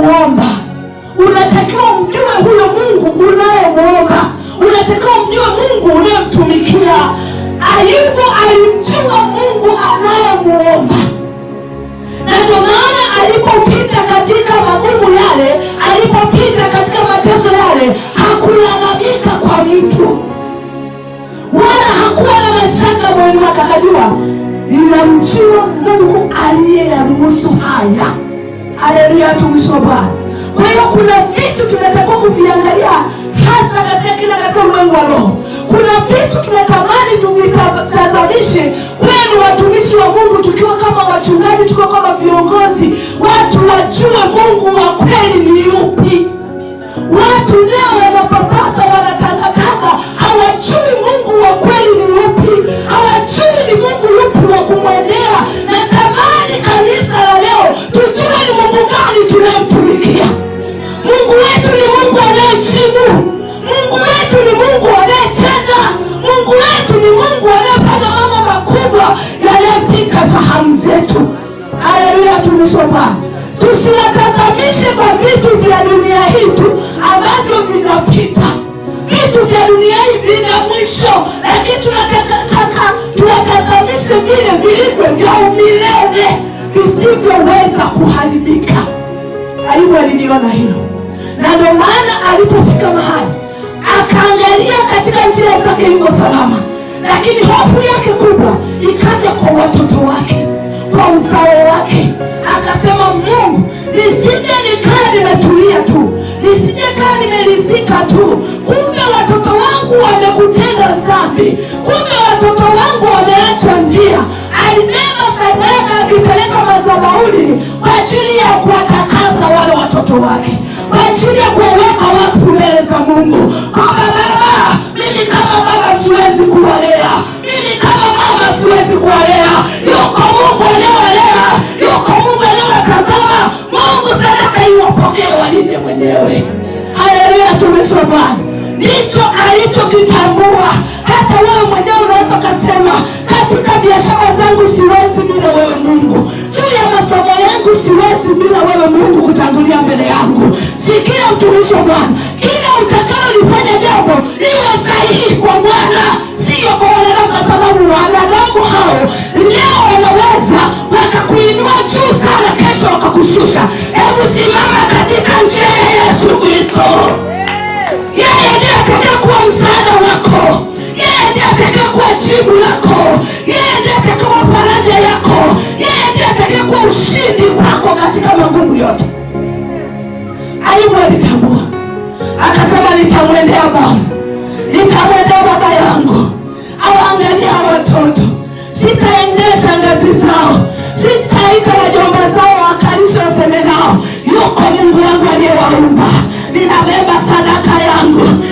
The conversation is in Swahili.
unayemuomba. Unatakiwa mjue huyo Mungu unayemuomba. Unatakiwa mjue Mungu unayemtumikia. Ayubu alimjua Mungu anayemuomba. Na ndio maana alipopita katika magumu yale, alipopita katika mateso yale, hakulalamika kwa mtu, wala hakuwa na mashaka moyoni mwake. Akajua ninamjua Mungu aliyeyaruhusu haya. Haleluya, tumshukuru Bwana. Kwa hiyo kuna vitu tunatakiwa kuviangalia, hasa katika ulimwengu wa roho. Kuna vitu tunatamani tuvitazamishe kwenu watumishi wa Mungu, tukiwa kama wachungaji, tukiwa kama viongozi. Watu wajue Mungu wa kweli ni yupi. Watu leo wanapapasa, wanatangatanga, hawajui Mungu wa kweli ni yupi. Hawajui ni Mungu yupi wa kumwendea. Natamani kanisa la leo tujue ni Mungu gani tunamtumikia. Mungu wetu ni Mungu anayejibu. Mungu wetu ni Mungu anayetenda. Mungu wetu ni Mungu anayefanya mambo makubwa yanayopita fahamu zetu. Haleluya, tumesoma. Tusiwatazamishe kwa vitu vya dunia hii tu ambavyo vinapita. Vitu vya dunia hii vina mwisho, lakini tunataka tuwatazamishe vile vilivyo vya umilele, visivyoweza kuharibika. Ayubu aliliona hilo, na ndio maana alipofika mahali akaangalia katika njia zake yuko salama, lakini hofu yake kubwa ikaja kwa watoto wake, kwa uzao wake. Akasema, Mungu, nisije nikaa nimetulia tu, nisije kaa nimelizika tu. Kumbe watoto wangu wamekutenda dhambi, kumbe watoto wangu wameacha njia. Alibeba sadaka akipeleka madhabahuni kwa ajili ya kuwatakasa wale watoto wake, kwa ajili ya kuwaweka wakfu mbele za Mungu. Kwamba Baba, mimi kama baba siwezi kuwalea, mimi kama mama siwezi kuwalea. Yuko Mungu anayewalea, yuko Mungu anayewatazama. Mungu sadaka iwapokee, walinde mwenyewe. Haleluya, tumesoma Bwana. Ndicho alichokitambua. Hata wewe mwenyewe unaweza kusema, katika biashara zangu siwezi bila wewe Mungu. Juu ya masomo yangu siwezi bila wewe Mungu kutangulia mbele yangu. Sikia mtumishi wa Bwana, kila utakalo lifanya jambo liwe sahihi kwa Bwana, sio kwa wanadamu, kwa sababu wanadamu hao leo wanaweza wakakuinua juu sana, kesho wakakushusha. Hebu simama katika njia ya Yesu Kristo. Yeye ndiye atakayekuwa msaada wako. Yeye ndiye atakayekuwa jibu lako. Yeye ndiye atakayekuwa faraja yako. Yeye ndiye atakayekuwa ushindi kwako katika magumu yote. Ayubu alitambua, akasema, nitamwendea Bwana, nitamwendea baba yangu, awaangalia watoto. Sitaendesha ngazi zao, sitaita wajomba zao wakalisha waseme nao. Yuko Mungu wangu aliyewaumba. Ninabeba sadaka yangu,